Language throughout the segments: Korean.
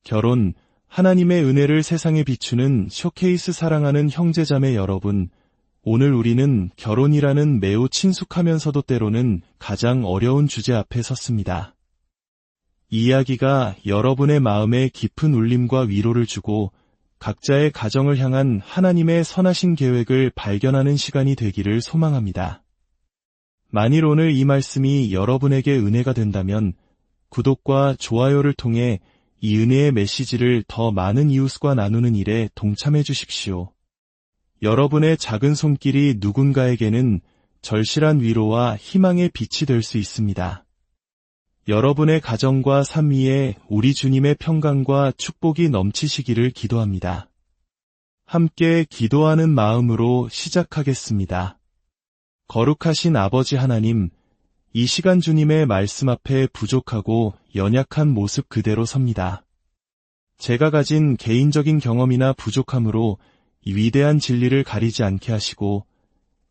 결혼, 하나님의 은혜를 세상에 비추는 쇼케이스. 사랑하는 형제자매 여러분, 오늘 우리는 결혼이라는 매우 친숙하면서도 때로는 가장 어려운 주제 앞에 섰습니다. 이 이야기가 여러분의 마음에 깊은 울림과 위로를 주고 각자의 가정을 향한 하나님의 선하신 계획을 발견하는 시간이 되기를 소망합니다. 만일 오늘 이 말씀이 여러분에게 은혜가 된다면 구독과 좋아요를 통해 이 은혜의 메시지를 더 많은 이웃과 나누는 일에 동참해 주십시오. 여러분의 작은 손길이 누군가에게는 절실한 위로와 희망의 빛이 될 수 있습니다. 여러분의 가정과 삶 위에 우리 주님의 평강과 축복이 넘치시기를 기도합니다. 함께 기도하는 마음으로 시작하겠습니다. 거룩하신 아버지 하나님, 이 시간 주님의 말씀 앞에 부족하고 연약한 모습 그대로 섭니다. 제가 가진 개인적인 경험이나 부족함으로 이 위대한 진리를 가리지 않게 하시고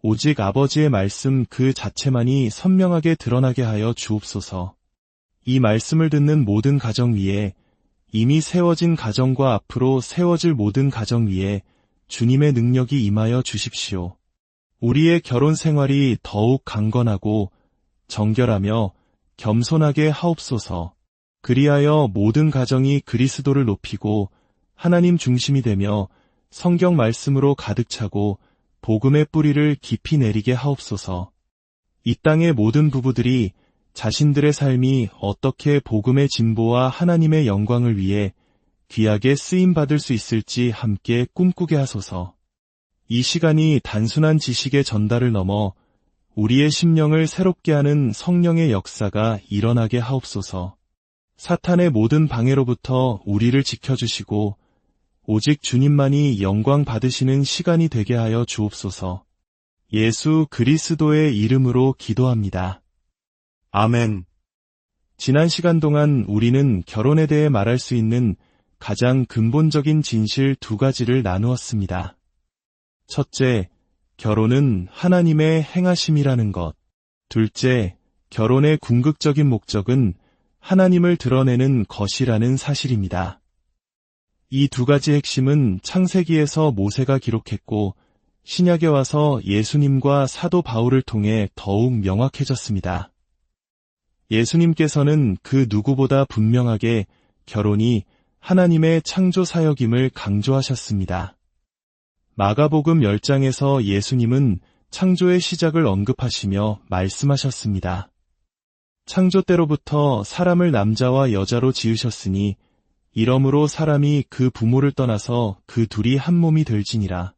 오직 아버지의 말씀 그 자체만이 선명하게 드러나게 하여 주옵소서. 이 말씀을 듣는 모든 가정 위에, 이미 세워진 가정과 앞으로 세워질 모든 가정 위에 주님의 능력이 임하여 주십시오. 우리의 결혼 생활이 더욱 강건하고 정결하며 겸손하게 하옵소서. 그리하여 모든 가정이 그리스도를 높이고 하나님 중심이 되며 성경 말씀으로 가득 차고 복음의 뿌리를 깊이 내리게 하옵소서. 이 땅의 모든 부부들이 자신들의 삶이 어떻게 복음의 진보와 하나님의 영광을 위해 귀하게 쓰임받을 수 있을지 함께 꿈꾸게 하소서. 이 시간이 단순한 지식의 전달을 넘어 우리의 심령을 새롭게 하는 성령의 역사가 일어나게 하옵소서. 사탄의 모든 방해로부터 우리를 지켜주시고 오직 주님만이 영광 받으시는 시간이 되게 하여 주옵소서. 예수 그리스도의 이름으로 기도합니다. 아멘. 지난 시간 동안 우리는 결혼에 대해 말할 수 있는 가장 근본적인 진실 두 가지를 나누었습니다. 첫째, 결혼은 하나님의 행하심이라는 것. 둘째, 결혼의 궁극적인 목적은 하나님을 드러내는 것이라는 사실입니다. 이 두 가지 핵심은 창세기에서 모세가 기록했고 신약에 와서 예수님과 사도 바울을 통해 더욱 명확해졌습니다. 예수님께서는 그 누구보다 분명하게 결혼이 하나님의 창조 사역임을 강조하셨습니다. 마가복음 10장에서 예수님은 창조의 시작을 언급하시며 말씀하셨습니다. 창조 때로부터 사람을 남자와 여자로 지으셨으니 이러므로 사람이 그 부모를 떠나서 그 둘이 한 몸이 될지니라.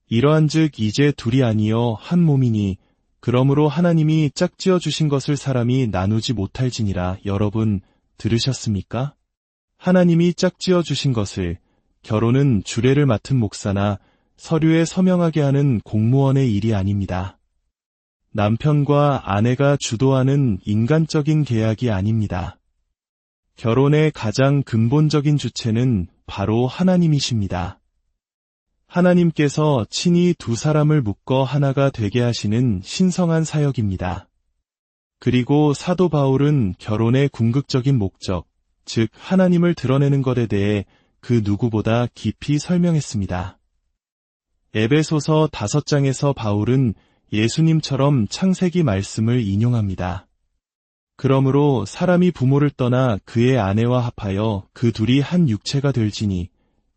이러한즉 이제 둘이 아니여 한 몸이니 그러므로 하나님이 짝지어 주신 것을 사람이 나누지 못할지니라. 여러분 들으셨습니까? 하나님이 짝지어 주신 것을, 결혼은 주례를 맡은 목사나 서류에 서명하게 하는 공무원의 일이 아닙니다. 남편과 아내가 주도하는 인간적인 계약이 아닙니다. 결혼의 가장 근본적인 주체는 바로 하나님이십니다. 하나님께서 친히 두 사람을 묶어 하나가 되게 하시는 신성한 사역입니다. 그리고 사도 바울은 결혼의 궁극적인 목적, 즉 하나님을 드러내는 것에 대해 그 누구보다 깊이 설명했습니다. 에베소서 5장에서 바울은 예수님처럼 창세기 말씀을 인용합니다. 그러므로 사람이 부모를 떠나 그의 아내와 합하여 그 둘이 한 육체가 될지니,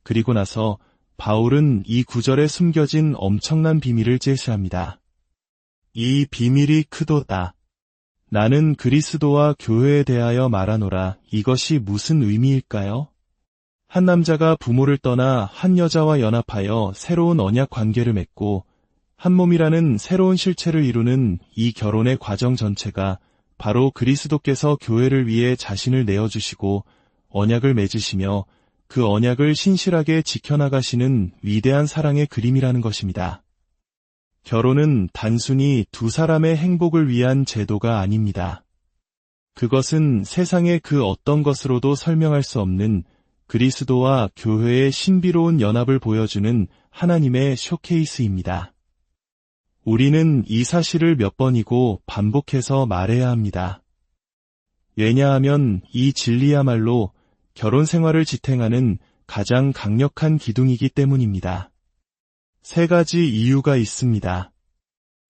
그리고 나서 바울은 이 구절에 숨겨진 엄청난 비밀을 제시합니다. 이 비밀이 크도다. 나는 그리스도와 교회에 대하여 말하노라. 이것이 무슨 의미일까요? 한 남자가 부모를 떠나 한 여자와 연합하여 새로운 언약 관계를 맺고 한 몸이라는 새로운 실체를 이루는 이 결혼의 과정 전체가 바로 그리스도께서 교회를 위해 자신을 내어주시고 언약을 맺으시며 그 언약을 신실하게 지켜나가시는 위대한 사랑의 그림이라는 것입니다. 결혼은 단순히 두 사람의 행복을 위한 제도가 아닙니다. 그것은 세상의 그 어떤 것으로도 설명할 수 없는 그리스도와 교회의 신비로운 연합을 보여주는 하나님의 쇼케이스입니다. 우리는 이 사실을 몇 번이고 반복해서 말해야 합니다. 왜냐하면 이 진리야말로 결혼 생활을 지탱하는 가장 강력한 기둥이기 때문입니다. 세 가지 이유가 있습니다.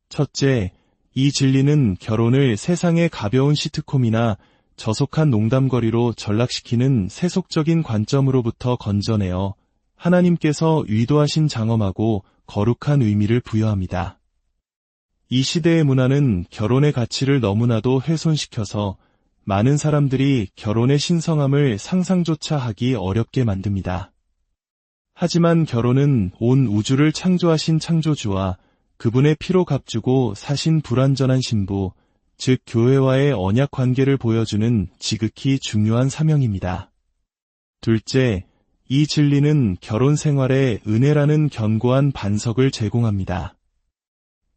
첫째, 이 진리는 결혼을 세상의 가벼운 시트콤이나 저속한 농담거리로 전락시키는 세속적인 관점으로부터 건져내어 하나님께서 의도하신 장엄하고 거룩한 의미를 부여합니다. 이 시대의 문화는 결혼의 가치를 너무나도 훼손시켜서 많은 사람들이 결혼의 신성함을 상상조차 하기 어렵게 만듭니다. 하지만 결혼은 온 우주를 창조하신 창조주와 그분의 피로 값주고 사신 불완전한 신부, 즉 교회와의 언약 관계를 보여주는 지극히 중요한 사명입니다. 둘째, 이 진리는 결혼 생활에 은혜라는 견고한 반석을 제공합니다.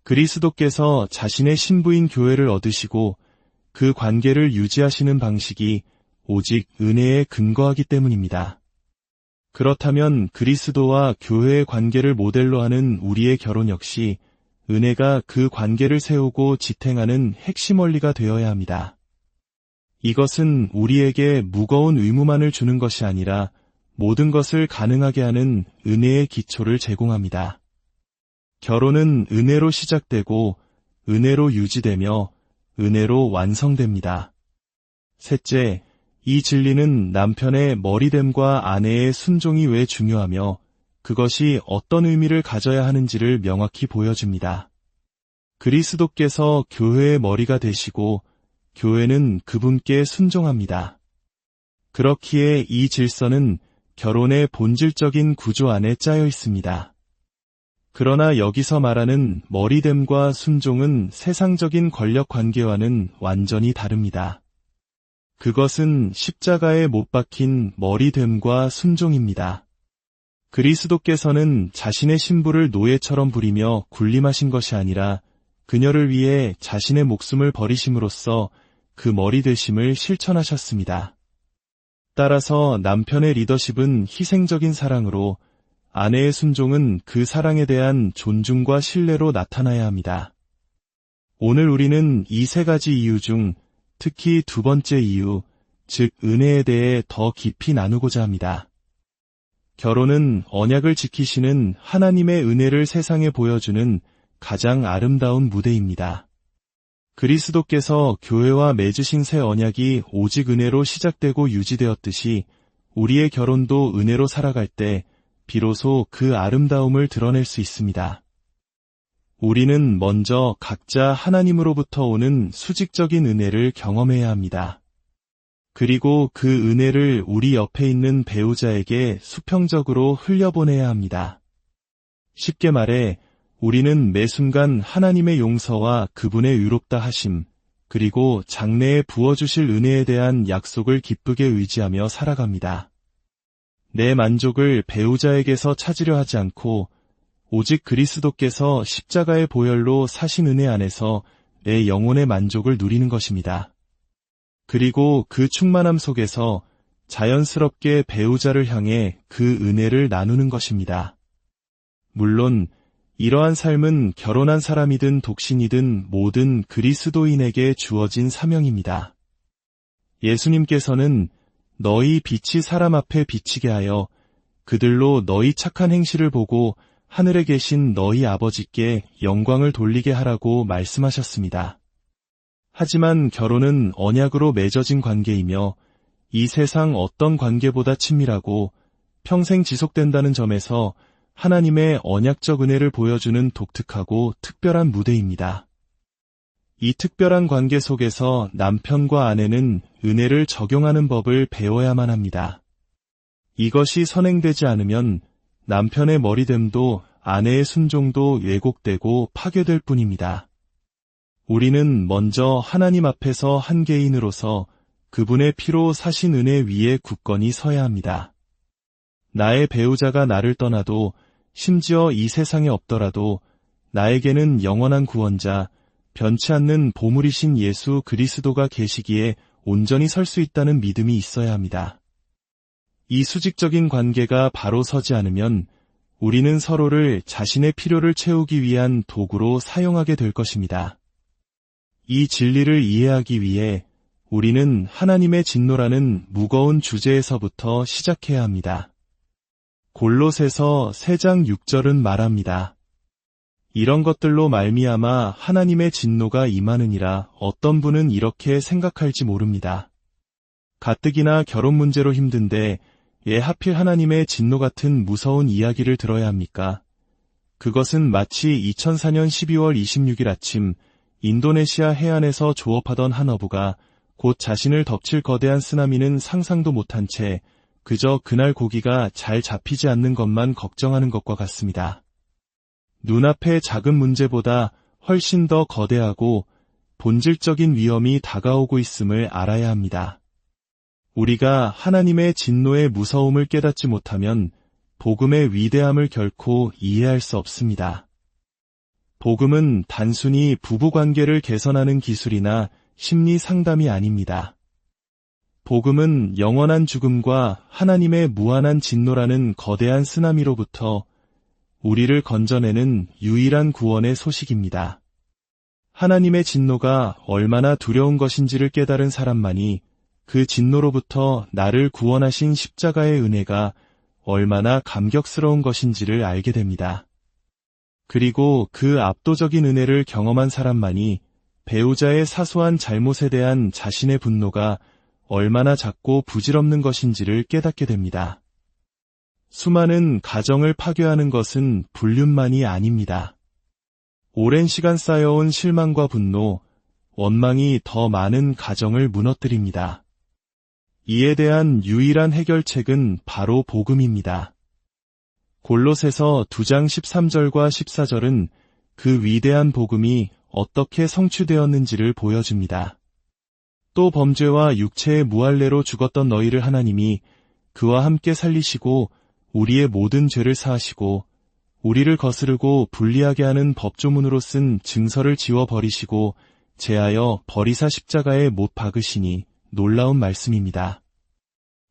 그리스도께서 자신의 신부인 교회를 얻으시고 그 관계를 유지하시는 방식이 오직 은혜에 근거하기 때문입니다. 그렇다면 그리스도와 교회의 관계를 모델로 하는 우리의 결혼 역시 은혜가 그 관계를 세우고 지탱하는 핵심 원리가 되어야 합니다. 이것은 우리에게 무거운 의무만을 주는 것이 아니라 모든 것을 가능하게 하는 은혜의 기초를 제공합니다. 결혼은 은혜로 시작되고 은혜로 유지되며 은혜로 완성됩니다. 셋째, 이 진리는 남편의 머리됨과 아내의 순종이 왜 중요하며 그것이 어떤 의미를 가져야 하는지를 명확히 보여줍니다. 그리스도께서 교회의 머리가 되시고 교회는 그분께 순종합니다. 그렇기에 이 질서는 결혼의 본질적인 구조 안에 짜여 있습니다. 그러나 여기서 말하는 머리됨과 순종은 세상적인 권력 관계와는 완전히 다릅니다. 그것은 십자가에 못 박힌 머리됨과 순종입니다. 그리스도께서는 자신의 신부를 노예처럼 부리며 군림하신 것이 아니라 그녀를 위해 자신의 목숨을 버리심으로써 그 머리 되심을 실천하셨습니다. 따라서 남편의 리더십은 희생적인 사랑으로, 아내의 순종은 그 사랑에 대한 존중과 신뢰로 나타나야 합니다. 오늘 우리는 이 세 가지 이유 중 특히 두 번째 이유, 즉 은혜에 대해 더 깊이 나누고자 합니다. 결혼은 언약을 지키시는 하나님의 은혜를 세상에 보여주는 가장 아름다운 무대입니다. 그리스도께서 교회와 맺으신 새 언약이 오직 은혜로 시작되고 유지되었듯이 우리의 결혼도 은혜로 살아갈 때 비로소 그 아름다움을 드러낼 수 있습니다. 우리는 먼저 각자 하나님으로부터 오는 수직적인 은혜를 경험해야 합니다. 그리고 그 은혜를 우리 옆에 있는 배우자에게 수평적으로 흘려보내야 합니다. 쉽게 말해 우리는 매 순간 하나님의 용서와 그분의 의롭다 하심, 그리고 장래에 부어주실 은혜에 대한 약속을 기쁘게 의지하며 살아갑니다. 내 만족을 배우자에게서 찾으려 하지 않고 오직 그리스도께서 십자가의 보혈로 사신 은혜 안에서 내 영혼의 만족을 누리는 것입니다. 그리고 그 충만함 속에서 자연스럽게 배우자를 향해 그 은혜를 나누는 것입니다. 물론 이러한 삶은 결혼한 사람이든 독신이든 모든 그리스도인에게 주어진 사명입니다. 예수님께서는 너희 빛이 사람 앞에 비치게 하여 그들로 너희 착한 행실을 보고 하늘에 계신 너희 아버지께 영광을 돌리게 하라고 말씀하셨습니다. 하지만 결혼은 언약으로 맺어진 관계이며 이 세상 어떤 관계보다 친밀하고 평생 지속된다는 점에서 하나님의 언약적 은혜를 보여주는 독특하고 특별한 무대입니다. 이 특별한 관계 속에서 남편과 아내는 은혜를 적용하는 법을 배워야만 합니다. 이것이 선행되지 않으면 남편의 머리됨도 아내의 순종도 왜곡되고 파괴될 뿐입니다. 우리는 먼저 하나님 앞에서 한 개인으로서 그분의 피로 사신 은혜 위에 굳건히 서야 합니다. 나의 배우자가 나를 떠나도 심지어 이 세상에 없더라도 나에게는 영원한 구원자, 변치 않는 보물이신 예수 그리스도가 계시기에 온전히 설 수 있다는 믿음이 있어야 합니다. 이 수직적인 관계가 바로 서지 않으면 우리는 서로를 자신의 필요를 채우기 위한 도구로 사용하게 될 것입니다. 이 진리를 이해하기 위해 우리는 하나님의 진노라는 무거운 주제에서부터 시작해야 합니다. 골로새서 3장 6절은 말합니다. 이런 것들로 말미암아 하나님의 진노가 임하느니라. 어떤 분은 이렇게 생각할지 모릅니다. 가뜩이나 결혼 문제로 힘든데 왜 하필 하나님의 진노 같은 무서운 이야기를 들어야 합니까? 그것은 마치 2004년 12월 26일 아침 인도네시아 해안에서 조업하던 한 어부가 곧 자신을 덮칠 거대한 쓰나미는 상상도 못한 채 그저 그날 고기가 잘 잡히지 않는 것만 걱정하는 것과 같습니다. 눈앞의 작은 문제보다 훨씬 더 거대하고 본질적인 위험이 다가오고 있음을 알아야 합니다. 우리가 하나님의 진노의 무서움을 깨닫지 못하면 복음의 위대함을 결코 이해할 수 없습니다. 복음은 단순히 부부관계를 개선하는 기술이나 심리 상담이 아닙니다. 복음은 영원한 죽음과 하나님의 무한한 진노라는 거대한 쓰나미로부터 우리를 건져내는 유일한 구원의 소식입니다. 하나님의 진노가 얼마나 두려운 것인지를 깨달은 사람만이 그 진노로부터 나를 구원하신 십자가의 은혜가 얼마나 감격스러운 것인지를 알게 됩니다. 그리고 그 압도적인 은혜를 경험한 사람만이 배우자의 사소한 잘못에 대한 자신의 분노가 얼마나 작고 부질없는 것인지를 깨닫게 됩니다. 수많은 가정을 파괴하는 것은 불륜만이 아닙니다. 오랜 시간 쌓여온 실망과 분노, 원망이 더 많은 가정을 무너뜨립니다. 이에 대한 유일한 해결책은 바로 복음입니다. 골로새서 2장 13절과 14절은 그 위대한 복음이 어떻게 성취되었는지를 보여줍니다. 또 범죄와 육체의 무할례로 죽었던 너희를 하나님이 그와 함께 살리시고 우리의 모든 죄를 사하시고 우리를 거스르고 불리하게 하는 법조문으로 쓴 증서를 지워버리시고 제하여 버리사 십자가에 못 박으시니 놀라운 말씀입니다.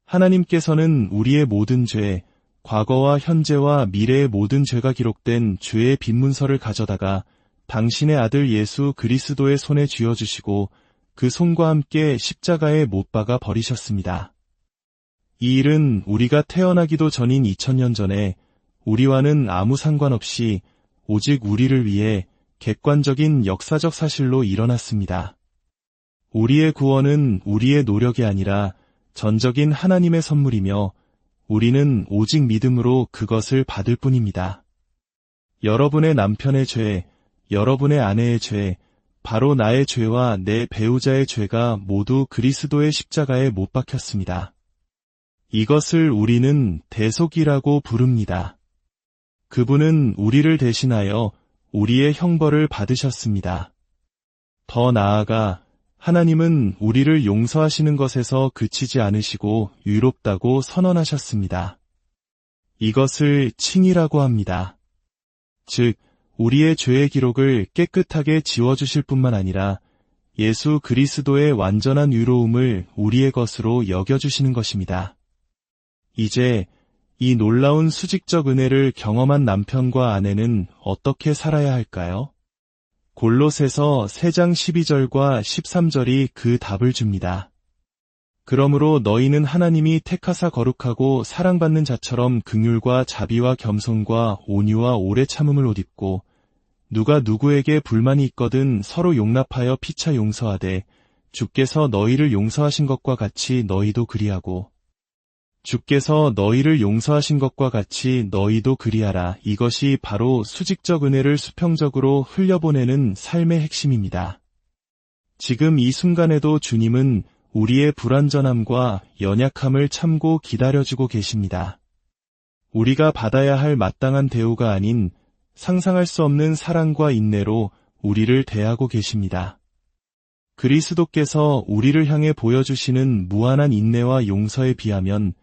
하나님께서는 우리의 모든 죄, 과거와 현재와 미래의 모든 죄가 기록된 죄의 빈문서를 가져다가 당신의 아들 예수 그리스도의 손에 쥐어주시고 그 손과 함께 십자가에 못 박아 버리셨습니다. 이 일은 우리가 태어나기도 전인 2000년 전에 우리와는 아무 상관없이 오직 우리를 위해 객관적인 역사적 사실로 일어났습니다. 우리의 구원은 우리의 노력이 아니라 전적인 하나님의 선물이며 우리는 오직 믿음으로 그것을 받을 뿐입니다. 여러분의 남편의 죄, 여러분의 아내의 죄, 바로 나의 죄와 내 배우자의 죄가 모두 그리스도의 십자가에 못 박혔습니다. 이것을 우리는 대속이라고 부릅니다. 그분은 우리를 대신하여 우리의 형벌을 받으셨습니다. 더 나아가 하나님은 우리를 용서하시는 것에서 그치지 않으시고 유롭다고 선언하셨습니다. 이것을 칭의라고 합니다. 즉, 우리의 죄의 기록을 깨끗하게 지워주실 뿐만 아니라 예수 그리스도의 완전한 의로움을 우리의 것으로 여겨주시는 것입니다. 이제 이 놀라운 수직적 은혜를 경험한 남편과 아내는 어떻게 살아야 할까요? 골로새서 3장 12절과 13절이 그 답을 줍니다. 그러므로 너희는 하나님이 택하사 거룩하고 사랑받는 자처럼 긍휼과 자비와 겸손과 온유와 오래 참음을 옷 입고 누가 누구에게 불만이 있거든 서로 용납하여 피차 용서하되 주께서 너희를 용서하신 것과 같이 너희도 그리하고 주께서 너희를 용서하신 것과 같이 너희도 그리하라. 이것이 바로 수직적 은혜를 수평적으로 흘려보내는 삶의 핵심입니다. 지금 이 순간에도 주님은 우리의 불완전함과 연약함을 참고 기다려주고 계십니다. 우리가 받아야 할 마땅한 대우가 아닌 상상할 수 없는 사랑과 인내로 우리를 대하고 계십니다. 그리스도께서 우리를 향해 보여주시는 무한한 인내와 용서에 비하면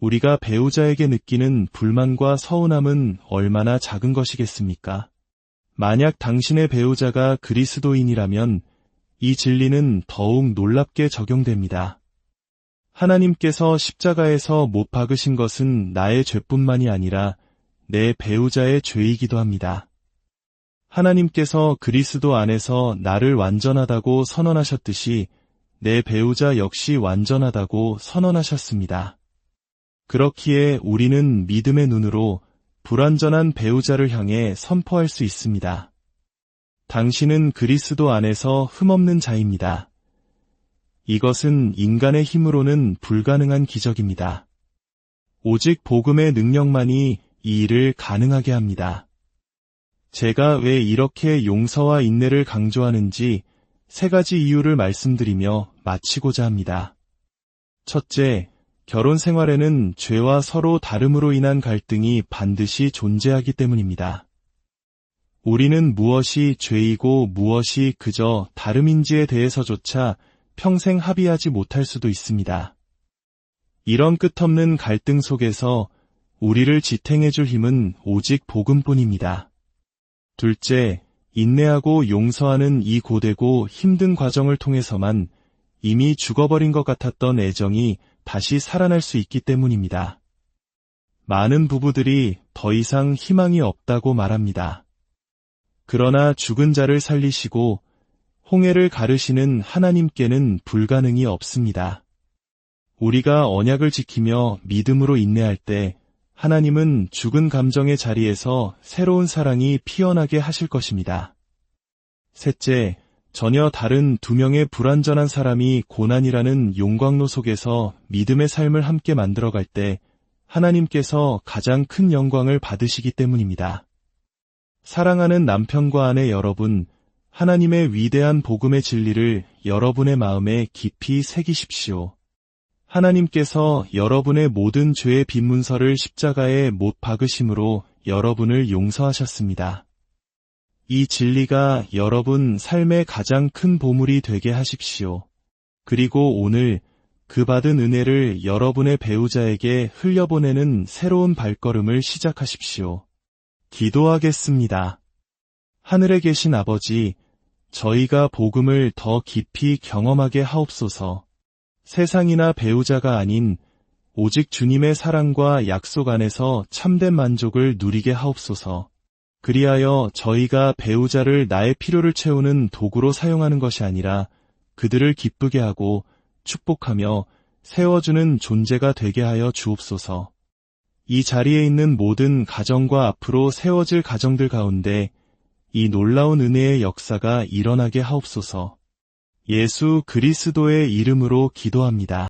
우리가 배우자에게 느끼는 불만과 서운함은 얼마나 작은 것이겠습니까? 만약 당신의 배우자가 그리스도인이라면 이 진리는 더욱 놀랍게 적용됩니다. 하나님께서 십자가에서 못 박으신 것은 나의 죄뿐만이 아니라 내 배우자의 죄이기도 합니다. 하나님께서 그리스도 안에서 나를 완전하다고 선언하셨듯이 내 배우자 역시 완전하다고 선언하셨습니다. 그렇기에 우리는 믿음의 눈으로 불완전한 배우자를 향해 선포할 수 있습니다. 당신은 그리스도 안에서 흠없는 자입니다. 이것은 인간의 힘으로는 불가능한 기적입니다. 오직 복음의 능력만이 이 일을 가능하게 합니다. 제가 왜 이렇게 용서와 인내를 강조하는지 3가지 이유를 말씀드리며 마치고자 합니다. 첫째, 결혼 생활에는 죄와 서로 다름으로 인한 갈등이 반드시 존재하기 때문입니다. 우리는 무엇이 죄이고 무엇이 그저 다름인지에 대해서조차 평생 합의하지 못할 수도 있습니다. 이런 끝없는 갈등 속에서 우리를 지탱해줄 힘은 오직 복음뿐입니다. 둘째, 인내하고 용서하는 이 고되고 힘든 과정을 통해서만 이미 죽어버린 것 같았던 애정이 다시 살아날 수 있기 때문입니다. 많은 부부들이 더 이상 희망이 없다고 말합니다. 그러나 죽은 자를 살리시고 홍해를 가르시는 하나님께는 불가능이 없습니다. 우리가 언약을 지키며 믿음으로 인내할 때 하나님은 죽은 감정의 자리에서 새로운 사랑이 피어나게 하실 것입니다. 셋째, 전혀 다른 2명의 불완전한 사람이 고난이라는 용광로 속에서 믿음의 삶을 함께 만들어갈 때 하나님께서 가장 큰 영광을 받으시기 때문입니다. 사랑하는 남편과 아내 여러분, 하나님의 위대한 복음의 진리를 여러분의 마음에 깊이 새기십시오. 하나님께서 여러분의 모든 죄의 빈문서를 십자가에 못 박으심으로 여러분을 용서하셨습니다. 이 진리가 여러분 삶의 가장 큰 보물이 되게 하십시오. 그리고 오늘 그 받은 은혜를 여러분의 배우자에게 흘려보내는 새로운 발걸음을 시작하십시오. 기도하겠습니다. 하늘에 계신 아버지, 저희가 복음을 더 깊이 경험하게 하옵소서. 세상이나 배우자가 아닌 오직 주님의 사랑과 약속 안에서 참된 만족을 누리게 하옵소서. 그리하여 저희가 배우자를 나의 필요를 채우는 도구로 사용하는 것이 아니라 그들을 기쁘게 하고 축복하며 세워주는 존재가 되게 하여 주옵소서. 이 자리에 있는 모든 가정과 앞으로 세워질 가정들 가운데 이 놀라운 은혜의 역사가 일어나게 하옵소서. 예수 그리스도의 이름으로 기도합니다.